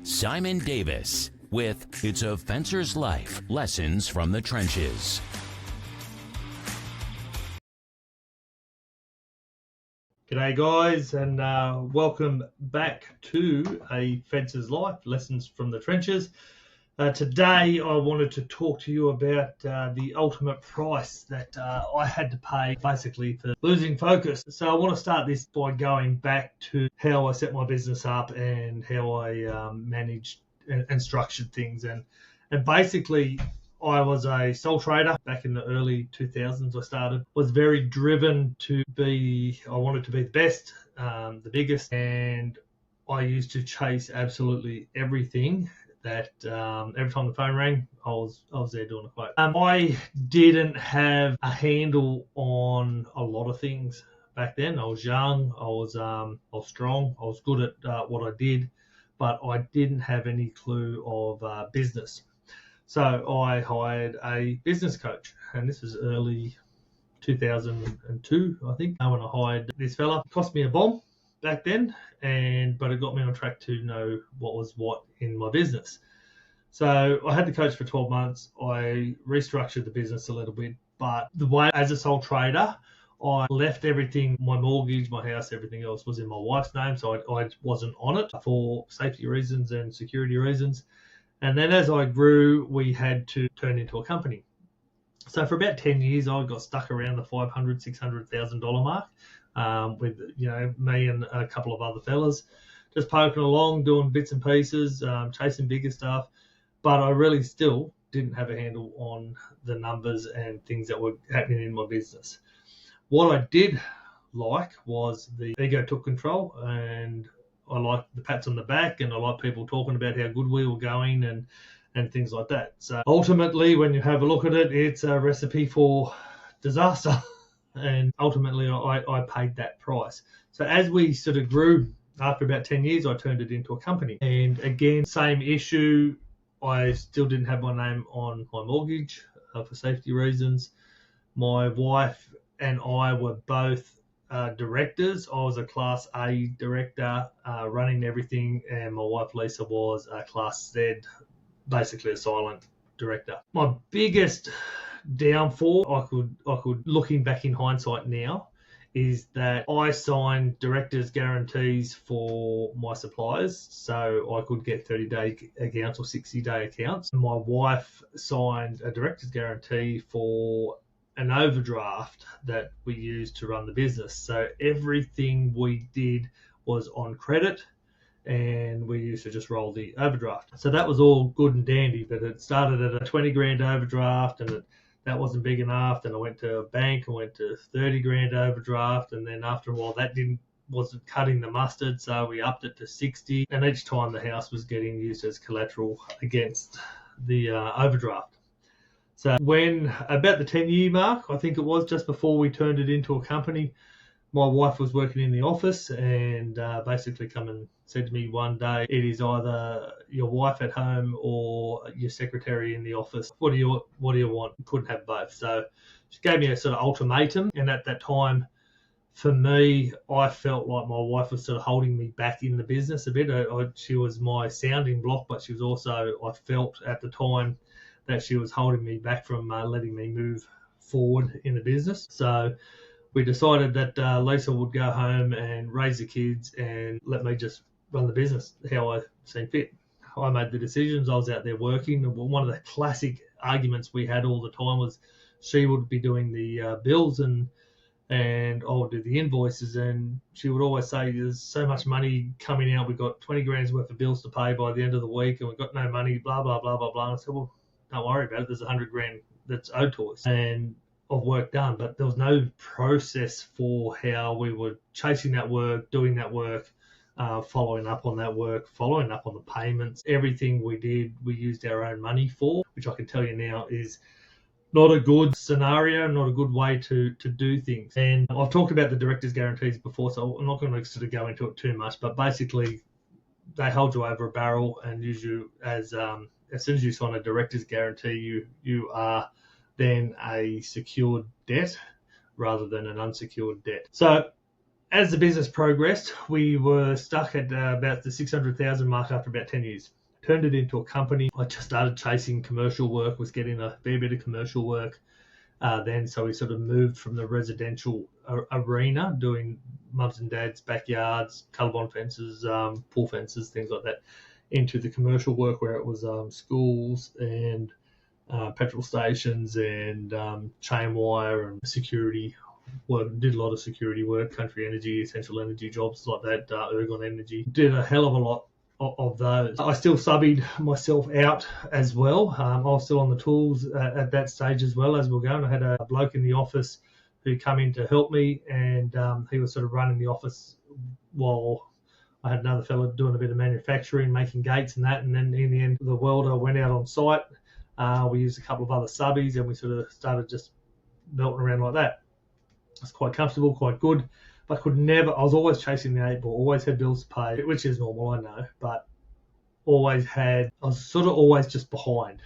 Simon Davis with It's a Fencer's Life, Lessons from the Trenches. G'day guys, and welcome back to A Fencer's Life, Lessons from the Trenches. Today I wanted to talk to you about the ultimate price that I had to pay basically for losing focus. So I want to start this by going back to how I set my business up and how I managed and structured things. And basically I was a sole trader back in the early 2000s. Was very driven I wanted to be the best, the biggest, and I used to chase absolutely everything that every time the phone rang, I was there doing a quote. I didn't have a handle on a lot of things back then. I was young, I was strong, I was good at what I did, but I didn't have any clue of business. So I hired a business coach, and this was early 2002, I think, when I hired this fella. It cost me a bomb back then, but it got me on track to know what was what in my business. So I had the coach for 12 months. I restructured the business a little bit, but the way as a sole trader, I left everything, my mortgage, my house, everything else was in my wife's name, so I wasn't on it for safety reasons and security reasons. And then as I grew, we had to turn into a company. So for about 10 years, I got stuck around the $500,000, $600,000 mark with me and a couple of other fellas, just poking along, doing bits and pieces, chasing bigger stuff. But I really still didn't have a handle on the numbers and things that were happening in my business. What I did like was the ego took control, and I liked the pats on the back, and I liked people talking about how good we were going and things like that. So ultimately, when you have a look at it, it's a recipe for disaster. And ultimately, I paid that price. So as we sort of grew, after about 10 years, I turned it into a company. And again, same issue. I still didn't have my name on my mortgage for safety reasons. My wife and I were both directors. I was a Class A director running everything, and my wife Lisa was a Class Z, basically a silent director. My biggest downfall, I could looking back in hindsight now, is that I signed director's guarantees for my suppliers, so I could get 30-day accounts or 60-day accounts. My wife signed a director's guarantee for an overdraft that we used to run the business. So everything we did was on credit, and we used to just roll the overdraft. So that was all good and dandy, but it started at a 20 grand overdraft, and that wasn't big enough. Then I went to a bank and went to 30 grand overdraft, and then after a while that wasn't cutting the mustard, so we upped it to 60, and each time the house was getting used as collateral against the overdraft. So when about the 10-year mark, I think it was just before we turned it into a company, my wife was working in the office and basically come and said to me one day, it is either your wife at home or your secretary in the office. What do you want? Couldn't have both. So she gave me a sort of ultimatum. And at that time, for me, I felt like my wife was sort of holding me back in the business a bit. She was my sounding block, but she was also, I felt at the time that she was holding me back from letting me move forward in the business. So we decided that Lisa would go home and raise the kids and let me just run the business how I seen fit. I made the decisions. I was out there working. One of the classic arguments we had all the time was she would be doing the bills and I would do the invoices, and she would always say, there's so much money coming out. We've got 20 grand's worth of bills to pay by the end of the week, and we've got no money, blah, blah, blah, blah, blah. And I said, well, don't worry about it. There's 100 grand that's owed to us. And of work done, but there was no process for how we were chasing that work, doing that work, following up on that work, following up on the payments. Everything we did, we used our own money for, which I can tell you now is not a good scenario, not a good way to do things. And I've talked about the director's guarantees before, so I'm not going to sort of go into it too much, but basically they hold you over a barrel and use you as soon as you sign a director's guarantee, you are then a secured debt rather than an unsecured debt. So as the business progressed, we were stuck at about the 600,000 mark after about 10 years. Turned it into a company. I just started chasing commercial work, was getting a fair bit of commercial work then. So we sort of moved from the residential arena, doing mums and dads' backyards, colour-bond fences, pool fences, things like that, into the commercial work where it was schools and petrol stations and chain wire and security work. Did a lot of security work, country energy, essential energy jobs like that, Ergon Energy. Did a hell of a lot of those. I still subbied myself out as well. I was still on the tools at that stage as well as we were going. I had a bloke in the office who come in to help me, and he was sort of running the office while I had another fellow doing a bit of manufacturing, making gates and that. And then in the end, the welder went out on site. We used a couple of other subbies, and we sort of started just belting around like that. It's quite comfortable, quite good. But I was always chasing the 8 ball, always had bills to pay, which is normal, I know, but I was sort of always just behind.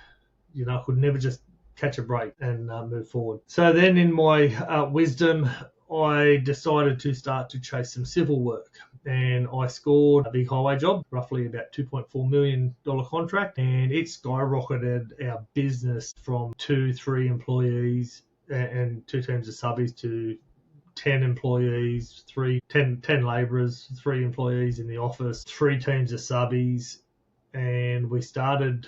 I could never just catch a break and move forward. So then in my wisdom, I decided to start to chase some civil work. And I scored a big highway job, roughly about $2.4 million contract. And it skyrocketed our business from 2-3 employees and 2 teams of subbies to 10 employees, 10 labourers, 3 employees in the office, 3 teams of subbies. And we started,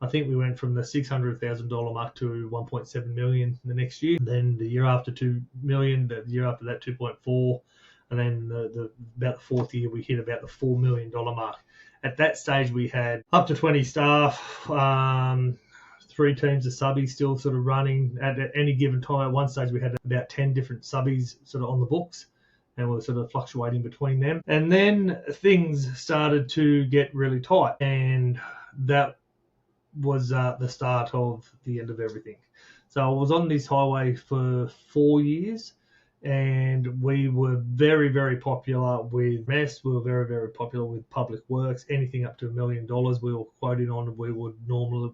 I think we went from the $600,000 mark to 1.7 million the next year. Then the year after 2 million, the year after that 2.4, and then about the 4th year we hit about the $4 million mark. At that stage we had up to 20 staff, 3 teams of subbies still sort of running at any given time. At one stage we had about 10 different subbies sort of on the books, and we were sort of fluctuating between them. And then things started to get really tight, and that was the start of the end of everything. So I was on this highway for 4 years, and we were very, very popular with MES. We were very, very popular with public works. Anything up to $1 million we were quoting on, we would normally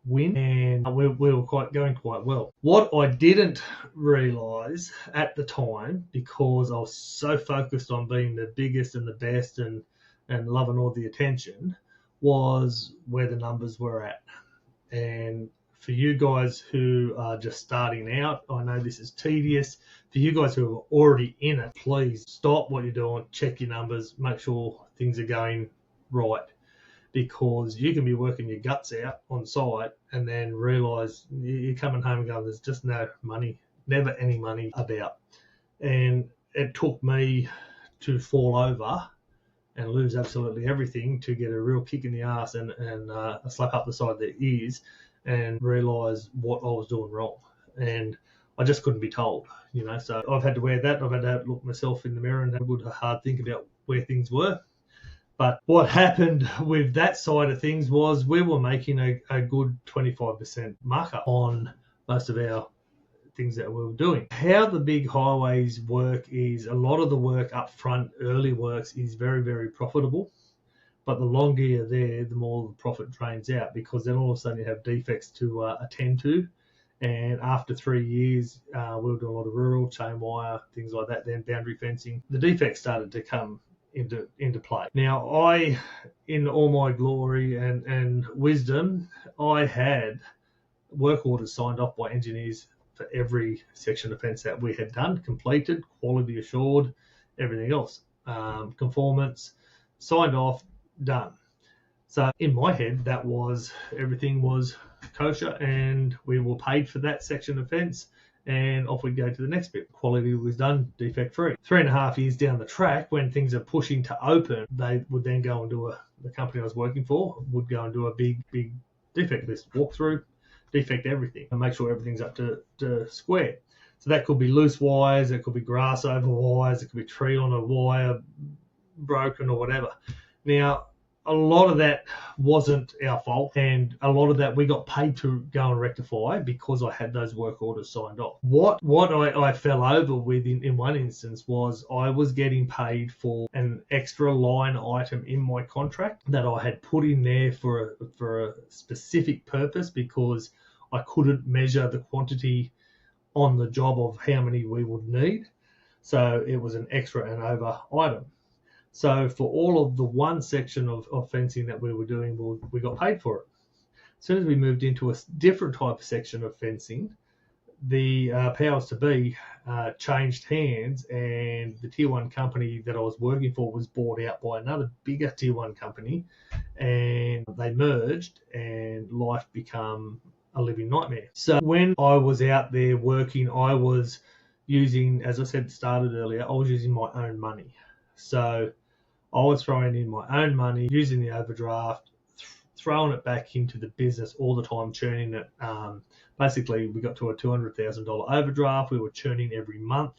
win, and we were going quite well. What I didn't realise at the time, because I was so focused on being the biggest and the best and loving all the attention, was where the numbers were at. And for you guys who are just starting out, I know this is tedious. For you guys who are already in it, please stop what you're doing, check your numbers, make sure things are going right. Because you can be working your guts out on site and then realise you're coming home and going, there's just no money, never any money about. And it took me to fall over and lose absolutely everything to get a real kick in the ass and a slap up the side of the ears and realise what I was doing wrong. And I just couldn't be told, So I've had to wear that. I've had to look myself in the mirror and have a good hard think about where things were. But what happened with that side of things was we were making a good 25% markup on most of our things that we were doing. How the big highways work is a lot of the work up front, early works, is very, very profitable. But the longer you're there, the more the profit drains out, because then all of a sudden you have defects to attend to. And after 3 years, we were doing a lot of rural, chain wire, things like that, then boundary fencing. The defects started to come into play. Now, I, in all my glory and wisdom, I had work orders signed off by engineers for every section of fence that we had done, completed, quality assured, everything else, conformance, signed off, done. So in my head, that was everything was kosher, and we were paid for that section of fence, and off we go to the next bit. Quality was done, defect free. 3.5 years down the track, when things are pushing to open, they would then go and do the company I was working for would go and do a big defect list, walkthrough, defect everything, and make sure everything's up to square. So that could be loose wires, it could be grass over wires, it could be tree on a wire broken or whatever. Now, a lot of that wasn't our fault, and a lot of that we got paid to go and rectify because I had those work orders signed off. What I fell over with in one instance was I was getting paid for an extra line item in my contract that I had put in there for a specific purpose, because I couldn't measure the quantity on the job of how many we would need. So it was an extra and over item. So for all of the one section of fencing that we were doing, we got paid for it. As soon as we moved into a different type of section of fencing, the powers to be changed hands, and the tier one company that I was working for was bought out by another bigger tier one company, and they merged, and life became a living nightmare. So when I was out there working, I was using, as I said, started earlier, I was using my own money. So I was throwing in my own money, using the overdraft, throwing it back into the business all the time, churning it. Basically, we got to a $200,000 overdraft. We were churning every month.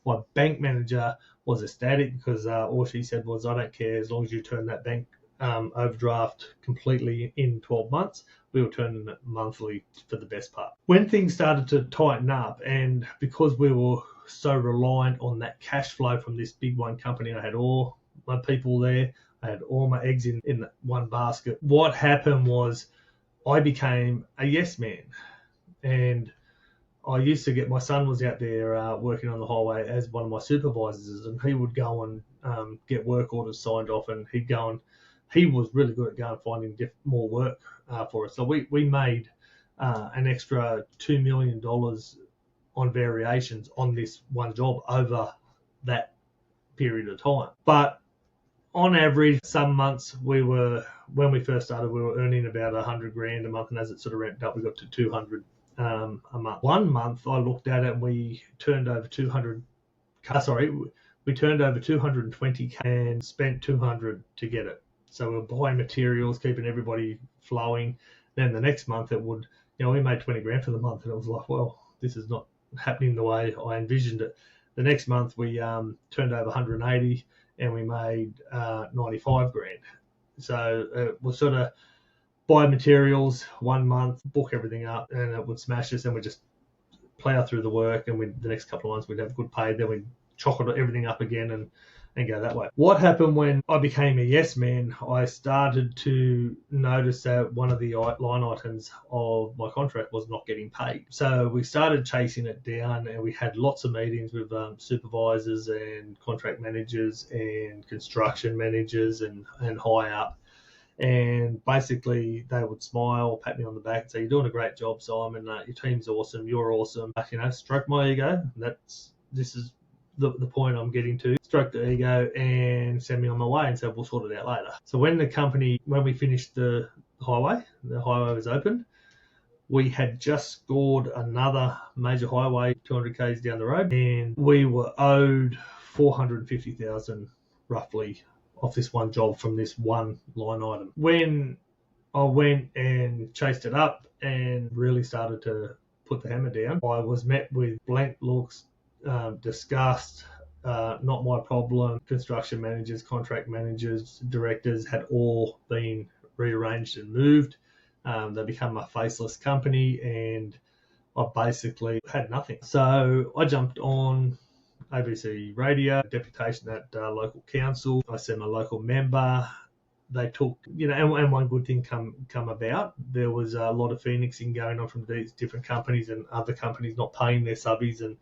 My bank manager was ecstatic because all she said was, I don't care, as long as you turn that bank overdraft completely in 12 months. We were turning it monthly for the best part. When things started to tighten up, and because we were so reliant on that cash flow from this big one company, I had all my people there. I had all my eggs in one basket. What happened was I became a yes man. And I used to get, my son was out there working on the highway as one of my supervisors, and he would go and get work orders signed off, and he'd go and he was really good at going and finding more work for us. So we made an extra $2 million on variations on this one job over that period of time. But on average, some months when we first started, we were earning about $100,000 a month, and as it sort of ramped up, we got to 200 a month. One month I looked at it, and we turned over 220K and spent 200 to get it. So we were buying materials, keeping everybody flowing. Then the next month it would, we made 20 grand for the month, and it was like, well, this is not happening the way I envisioned it. The next month we turned over 180, and we made 95 grand. So it was sort of buy materials 1 month, book everything up, and it would smash us, and we'd just plow through the work, and the next couple of months we'd have good pay, then we'd chocolate everything up again and go that way. What happened when I became a yes man, I started to notice that one of the line items of my contract was not getting paid. So we started chasing it down, and we had lots of meetings with supervisors and contract managers and construction managers and high up. And basically they would smile, pat me on the back and say, you're doing a great job, Simon. Your team's awesome. You're awesome. Stroke my ego. This is the point I'm getting to. Stroke the ego and send me on my way and say, we'll sort it out later. So when we finished the highway was open, we had just scored another major highway 200 k's down the road, and we were owed $450,000 roughly off this one job from this one line item. When I went and chased it up and really started to put the hammer down, I was met with blank looks, disgust, not my problem. Construction managers, contract managers, directors had all been rearranged and moved. They become a faceless company, and I basically had nothing. So I jumped on ABC radio, deputation at local council. I sent my local member. They took, and one good thing come about. There was a lot of phoenixing going on from these different companies, and other companies not paying their subbies and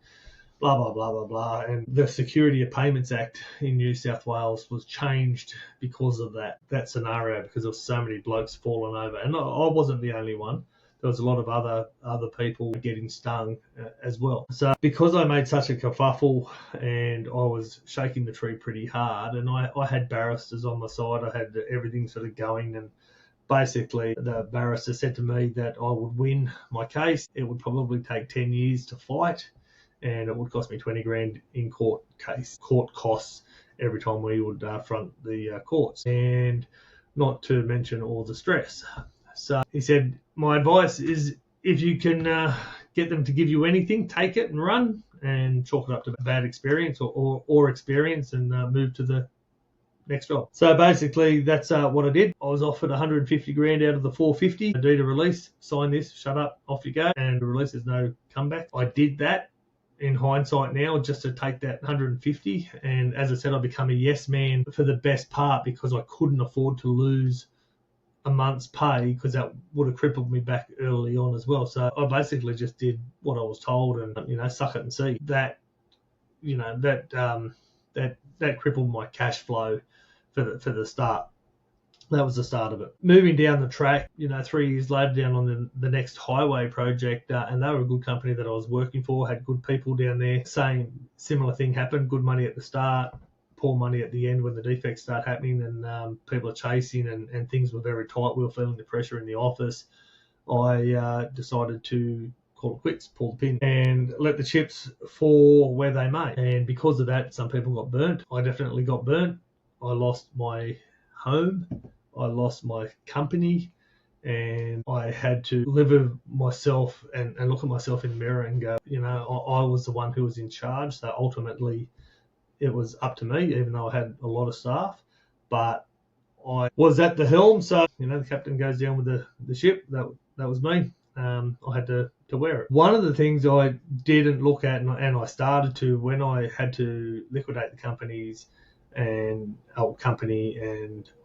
blah, blah, blah, blah, blah. And the Security of Payments Act in New South Wales was changed because of that scenario, because there were so many blokes falling over. And I wasn't the only one. There was a lot of other people getting stung as well. So because I made such a kerfuffle and I was shaking the tree pretty hard, and I had barristers on my side, I had everything sort of going, and basically the barrister said to me that I would win my case. It would probably take 10 years to fight, and it would cost me 20 grand in court costs every time we would front the courts, and not to mention all the stress. So he said, my advice is, if you can get them to give you anything, take it and run, and chalk it up to a bad experience or experience, and move to the next job. So basically that's what I did. I was offered 150 grand out of the 450. Deed of release, sign this, shut up, off you go. And the release, there's no comeback. I did that in hindsight now, just to take that 150. And as I said, I become a yes man for the best part, because I couldn't afford to lose a month's pay, because that would have crippled me back early on as well. So I basically just did what I was told, and suck it and see. That that crippled my cash flow for the start. That was the start of it. Moving down the track, 3 years later, down on the next highway project, and they were a good company that I was working for, had good people down there. Similar thing happened, good money at the start, poor money at the end when the defects start happening and people are chasing and things were very tight. We were feeling the pressure in the office. I decided to call it quits, pull the pin, and let the chips fall where they may. And because of that, some people got burnt. I definitely got burnt. I lost my home. I lost my company, and I had to live with myself and look at myself in the mirror and go, I was the one who was in charge. So ultimately, it was up to me, even though I had a lot of staff. But I was at the helm, so the captain goes down with the ship. That was me. I had to wear it. One of the things I didn't look at, and I started to when I had to liquidate the company, and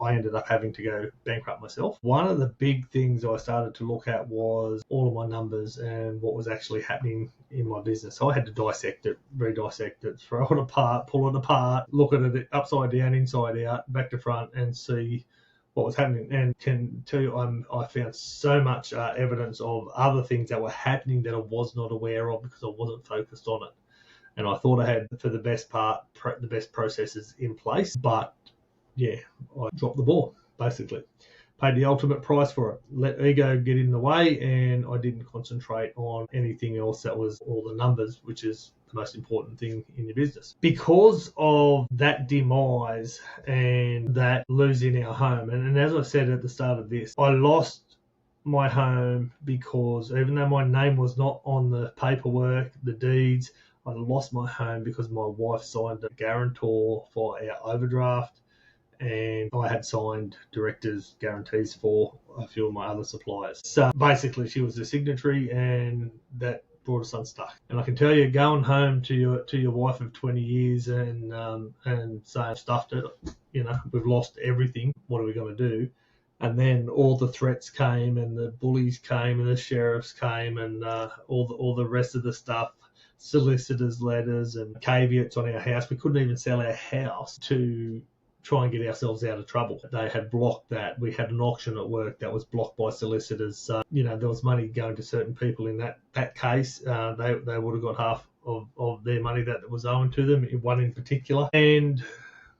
I ended up having to go bankrupt myself. One of the big things I started to look at was all of my numbers and what was actually happening in my business. So I had to dissect it, redissect it, throw it apart, pull it apart, look at it upside down, inside out, back to front, and see what was happening. And can tell you, I found so much evidence of other things that were happening that I was not aware of because I wasn't focused on it. And I thought I had, for the best part, the best processes in place. But, I dropped the ball, basically. Paid the ultimate price for it. Let ego get in the way, and I didn't concentrate on anything else that was all the numbers, which is the most important thing in your business. Because of that demise and that losing our home, and as I said at the start of this, I lost my home because even though my name was not on the paperwork, the deeds, I lost my home because my wife signed a guarantor for our overdraft, and I had signed directors' guarantees for a few of my other suppliers. So basically, she was the signatory, and that brought us unstuck. And I can tell you, going home to your wife of 20 years and saying I've stuffed it, we've lost everything. What are we going to do? And then all the threats came, and the bullies came, and the sheriffs came, and all the rest of the stuff. Solicitors' letters and caveats on our house. We couldn't even sell our house to try and get ourselves out of trouble. They had blocked that. We had an auction at work that was blocked by solicitors. So, there was money going to certain people in that case. They would have got half of their money that was owing to them, one in particular, and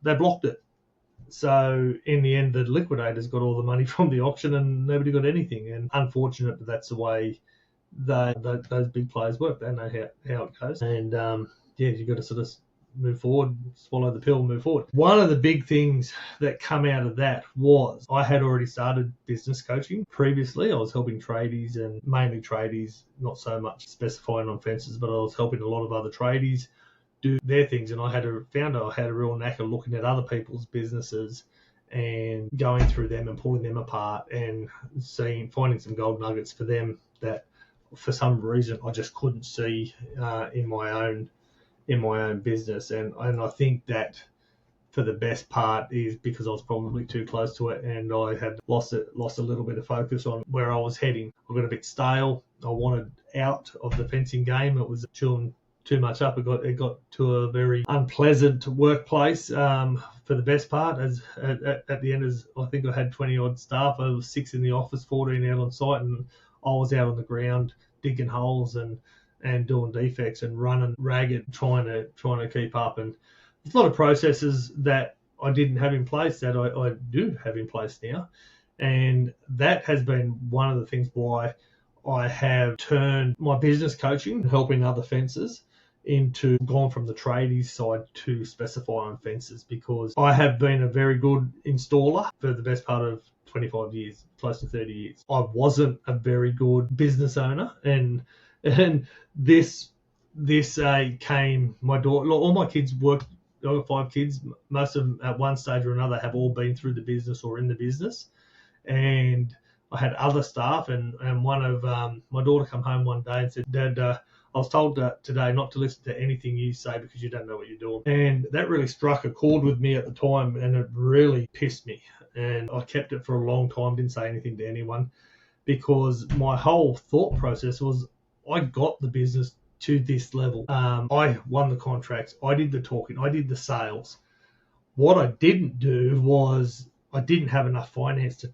they blocked it. So in the end, the liquidators got all the money from the auction and nobody got anything. And unfortunate, but that's the way those big players work. They know how it goes, and you've got to sort of move forward, swallow the pill, move forward. One of the big things that come out of that was I had already started business coaching previously. I was helping tradies, and mainly tradies, not so much specifying on fences, but I was helping a lot of other tradies do their things, and I had a real knack of looking at other people's businesses and going through them and pulling them apart and finding some gold nuggets for them that for some reason I just couldn't see in my own business, and I think that for the best part is because I was probably too close to it, and I had lost a little bit of focus on where I was heading. I got a bit stale. I wanted out of the fencing game. It was chewing too much up. It got to a very unpleasant workplace for the best part. As at the end, I think I had 20 odd staff. I was 6 in the office, 14 out on site, and I was out on the ground digging holes and doing defects and running ragged, trying to keep up. And there's a lot of processes that I didn't have in place that I do have in place now. And that has been one of the things why I have turned my business coaching, helping other fences, gone from the tradies side to specify on fences, because I have been a very good installer for the best part of 25 years, close to 30 years. I wasn't a very good business owner, and this came, my daughter, all my kids work. I've got 5 kids. Most of them at one stage or another have all been through the business or in the business. And I had other staff, and one of my daughter come home one day and said, "Dad, I was told today not to listen to anything you say because you don't know what you're doing." And that really struck a chord with me at the time, and it really pissed me. And I kept it for a long time, didn't say anything to anyone, because my whole thought process was I got the business to this level. I won the contracts. I did the talking. I did the sales. What I didn't do was I didn't have enough finance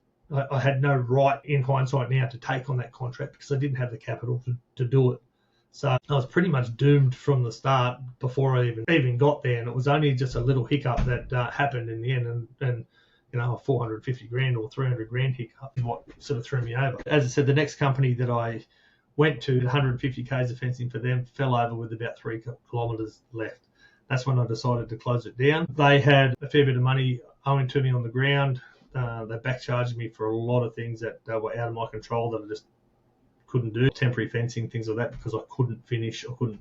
I had no right in hindsight now to take on that contract because I didn't have the capital to do it. So I was pretty much doomed from the start before I even got there. And it was only just a little hiccup that happened in the end. And a 450 grand or 300 grand hiccup is what sort of threw me over. As I said, the next company that I went to, 150 k's of fencing for them, fell over with about 3 kilometres left. That's when I decided to close it down. They had a fair bit of money owing to me on the ground. They back-charged me for a lot of things that were out of my control that I just couldn't do. Temporary fencing, things like that, because I couldn't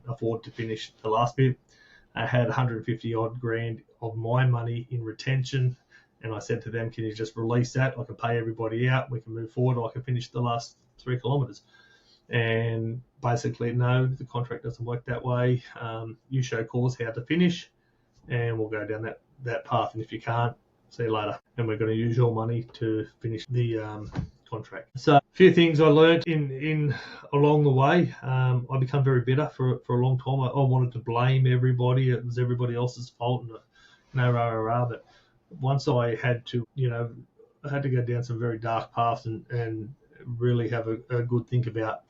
afford to finish the last bit. I had 150 odd grand of my money in retention, and I said to them, can you just release that? I can pay everybody out, we can move forward, I can finish the last 3 kilometres. And basically, no, the contract doesn't work that way. You show cause how to finish, and we'll go down that path. And if you can't, see you later. And we're going to use your money to finish the contract. So a few things I learned in along the way. I became very bitter for a long time. I wanted to blame everybody. It was everybody else's fault, and but once I had to, I had to go down some very dark paths and really have a good think about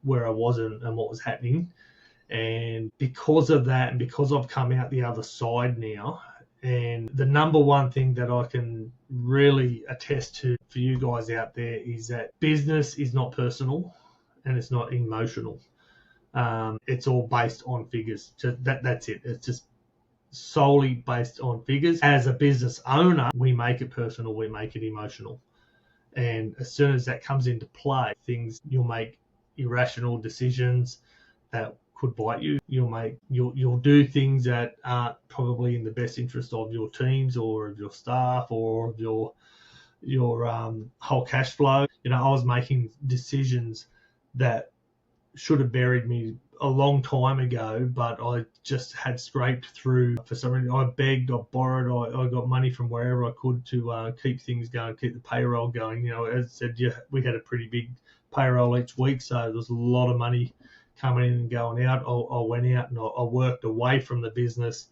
where I was and what was happening. And because of that, and because I've come out the other side now, and the number one thing that I can really attest to for you guys out there is that business is not personal and it's not emotional. It's all based on figures. That's it. It's just solely based on figures. As a business owner, we make it personal, we make it emotional. And as soon as that comes into play, you'll make irrational decisions that could bite you. You'll do things that aren't probably in the best interest of your teams or of your staff or of your whole cash flow. I was making decisions that should have buried me a long time ago, but I just had scraped through for some reason. I begged, I borrowed, I got money from wherever I could to keep things going, keep the payroll going. As I said, we had a pretty big payroll each week, so there was a lot of money coming in and going out. I went out and I worked away from the business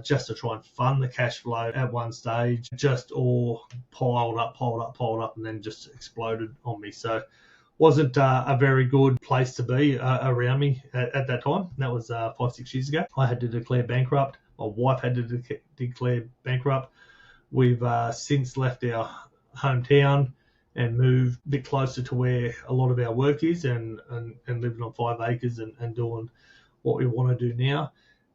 just to try and fund the cash flow at one stage. Just all piled up, and then just exploded on me. So wasn't a very good place to be around me at that time. That was 5-6 years ago. I had to declare bankrupt. My wife had to declare bankrupt. We've since left our hometown and moved a bit closer to where a lot of our work is and living on 5 acres and doing what we want to do now.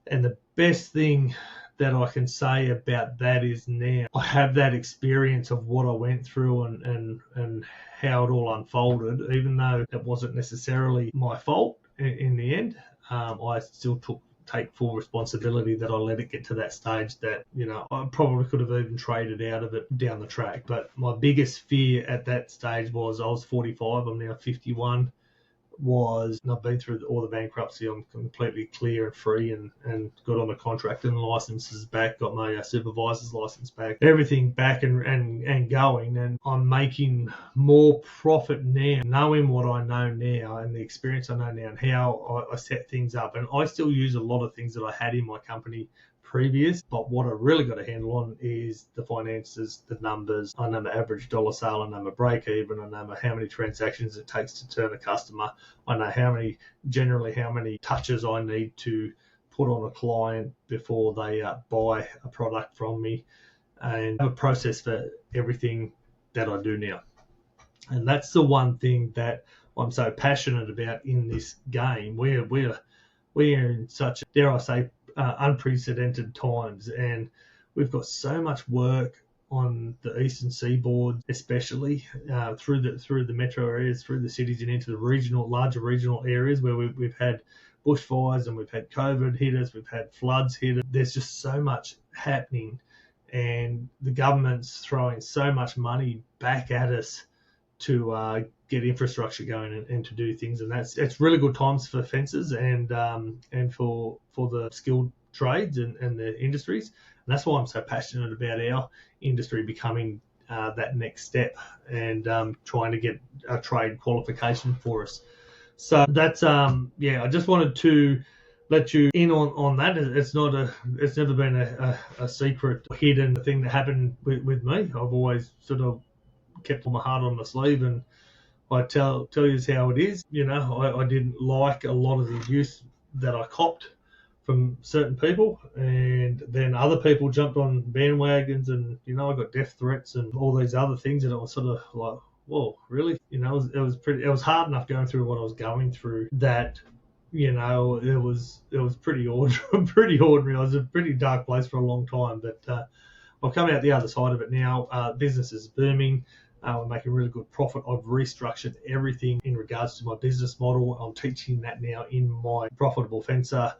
And the best thing that I can say about that is now I have that experience of what I went through and how it all unfolded. Even though it wasn't necessarily my fault in the end, I still take full responsibility that I let it get to that stage that, I probably could have even traded out of it down the track. But my biggest fear at that stage was I was 45, I'm now 51, and I've been through all the bankruptcy. I'm completely clear and free and got on the contract and licenses back, got my supervisor's license back, everything back and going. And I'm making more profit now, knowing what I know now and the experience I know now and how I set things up. And I still use a lot of things that I had in my company previous, but what I really got a handle on is the finances, the numbers. I know my average dollar sale, I know my break even, I know how many transactions it takes to turn a customer, I know how many touches I need to put on a client before they buy a product from me, and I have a process for everything that I do now. And that's the one thing that I'm so passionate about in this game. We're in such, dare I say, unprecedented times, and we've got so much work on the eastern seaboard, especially through the metro areas, through the cities, and into the larger regional areas where we've had bushfires and we've had COVID hit us, we've had floods hit us. There's just so much happening, and the government's throwing so much money back at us to get infrastructure going and to do things, and it's really good times for fencers and for the skilled trades and the industries. And that's why I'm so passionate about our industry becoming that next step and trying to get a trade qualification for us. So that's I just wanted to let you in on that. It's never been a secret, hidden thing that happened with me. I've always sort of kept my heart on my sleeve, and I tell you how it is. I didn't like a lot of the abuse that I copped from certain people, and then other people jumped on bandwagons, and I got death threats and all these other things, and I was sort of like, whoa, really? It was hard enough going through what I was going through that. It was pretty ordinary. Pretty ordinary. I was in a pretty dark place for a long time, but I've come out the other side of it now. Business is booming. We're making really good profit. I've restructured everything in regards to my business model. I'm teaching that now in my Profitable Fencer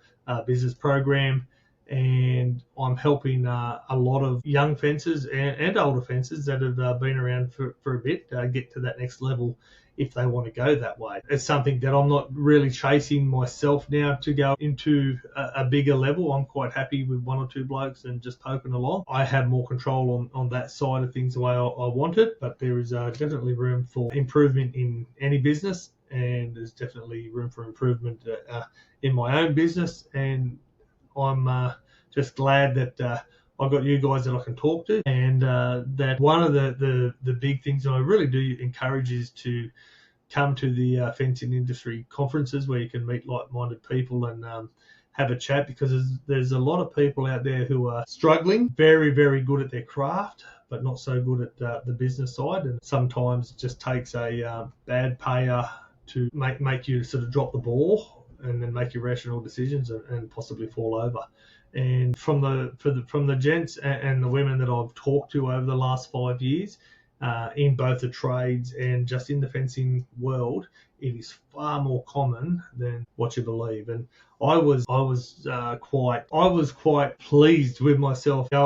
business program, and I'm helping a lot of young fencers and older fencers that have been around for a bit get to that next level if they want to go that way. It's something that I'm not really chasing myself now to go into a bigger level. I'm quite happy with one or two blokes and just poking along. I have more control on that side of things the way I want it, but there is definitely room for improvement in any business, and there's definitely room for improvement in my own business. And I'm just glad that I've got you guys that I can talk to, and that one of the big things that I really do encourage is to come to the fencing industry conferences where you can meet like-minded people and have a chat, because there's a lot of people out there who are struggling, very, very good at their craft, but not so good at the business side. And sometimes it just takes a bad payer to make you sort of drop the ball and then make irrational decisions and possibly fall over. And from the gents and the women that I've talked to over the last 5 years, in both the trades and just in the fencing world, it is far more common than what you believe. And I was quite pleased with myself. The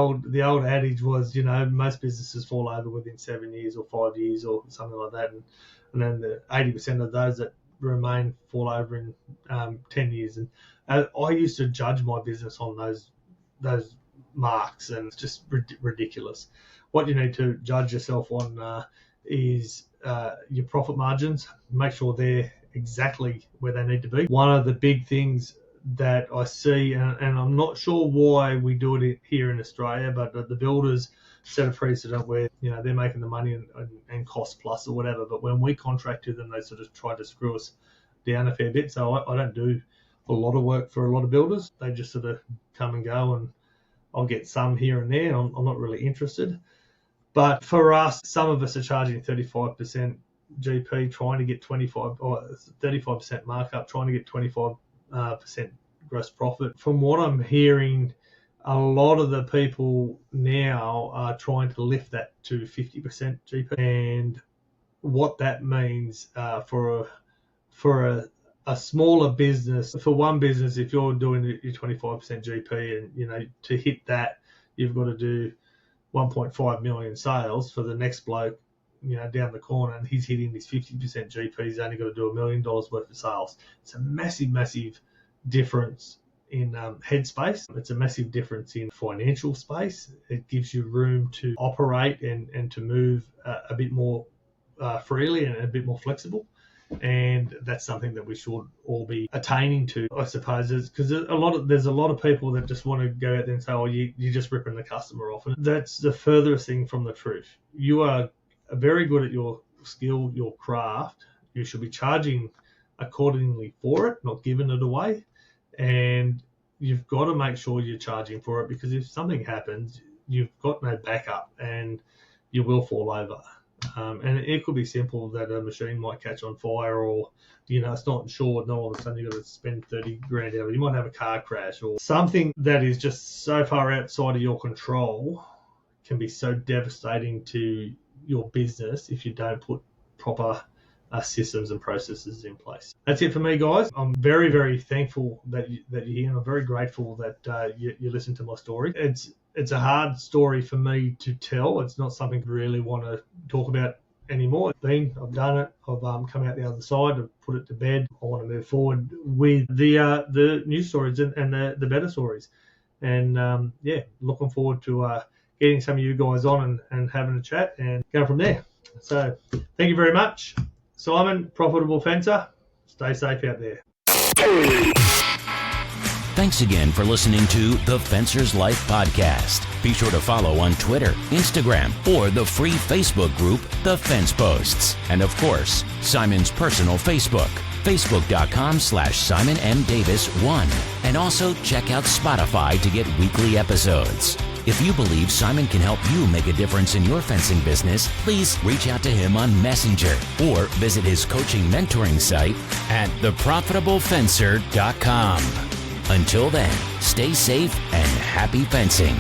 old adage was, most businesses fall over within 7 years or 5 years or something like that, and then the 80% of those that remain fall over in 10 years. And I used to judge my business on those marks, and it's just ridiculous. What you need to judge yourself on is your profit margins. Make sure they're exactly where they need to be. One of the big things that I see, and I'm not sure why we do it here in Australia, but the builders set a precedent where they're making the money and cost plus or whatever. But when we contract to them, they sort of try to screw us down a fair bit. So I don't do a lot of work for a lot of builders. They just sort of come and go, and I'll get some here and there. I'm not really interested. But for us, some of us are charging 35% GP, trying to get 25 or 35% markup, trying to get 25% gross profit. From what I'm hearing, a lot of the people now are trying to lift that to 50% GP, and what that means for a smaller business. For one business, if you're doing your 25% GP, and to hit that, you've got to do 1.5 million sales. For the next bloke, down the corner, and he's hitting his 50% GP, he's only got to do $1 million worth of sales. It's a massive difference in headspace. It's a massive difference in financial space. It gives you room to operate and to move a bit more freely and a bit more flexible. And that's something that we should all be attaining to, I suppose, because there's a lot of people that just want to go out there and say, oh, you're just ripping the customer off. And that's the furthest thing from the truth. You are very good at your skill, your craft. You should be charging accordingly for it, not giving it away. And you've got to make sure you're charging for it, because if something happens, you've got no backup and you will fall over. And it could be simple that a machine might catch on fire, or it's not insured, and all of a sudden you've got to spend 30 grand out of it. You might have a car crash, or something that is just so far outside of your control can be so devastating to your business if you don't put proper systems and processes in place. That's it for me, guys. I'm very, very thankful that you're here, and I'm very grateful that you listen to my story. It's a hard story for me to tell. It's not something I really want to talk about anymore. I've done it. I've come out the other side. I've put it to bed. I want to move forward with the new stories and the better stories. And looking forward to getting some of you guys on and having a chat and go from there. So thank you very much. Simon, Profitable Fencer, Stay safe out there. Thanks again for listening to the Fencer's Life podcast. Be sure to follow on Twitter, Instagram, or the free Facebook group, The Fence Posts. And of course, Simon's personal Facebook, facebook.com/Simon M. Davis 1. And also check out Spotify to get weekly episodes. If you believe Simon can help you make a difference in your fencing business, please reach out to him on Messenger or visit his coaching mentoring site at theprofitablefencer.com. Until then, stay safe and happy fencing.